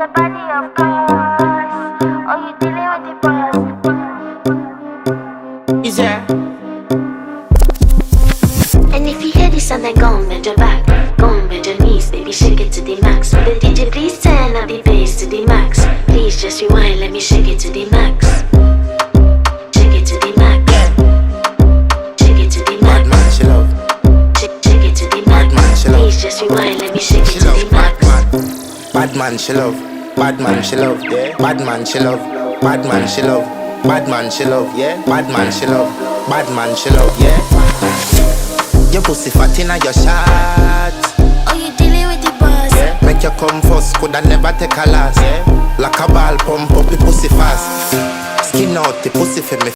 a body of course. Oh, you dealing with the boss. Is there? And if you hear this sound, then go on, bend your back. Go on, bend your knees, baby, shake it to the max. Will the DJ please turn up the bass to the max? Please just rewind, let me shake it to the max. Shake it to the max. Shake it to the max. Bad man, she love. Shake it to the max. Bad man, she love. Please just rewind, let me shake She it to love the max. bad man, she love. Bad man, she love. Yeah. Bad man, she love. Bad man, she love. Bad man, she love. Yeah. Bad man, she love. Bad man, she love. Yeah. Your pussy fat inna your shot. Oh, you dealing with the boss. Yeah. Make you come first, coulda never take a last. Yeah. Like a ball pump up the pussy fast. Skin out the pussy for me.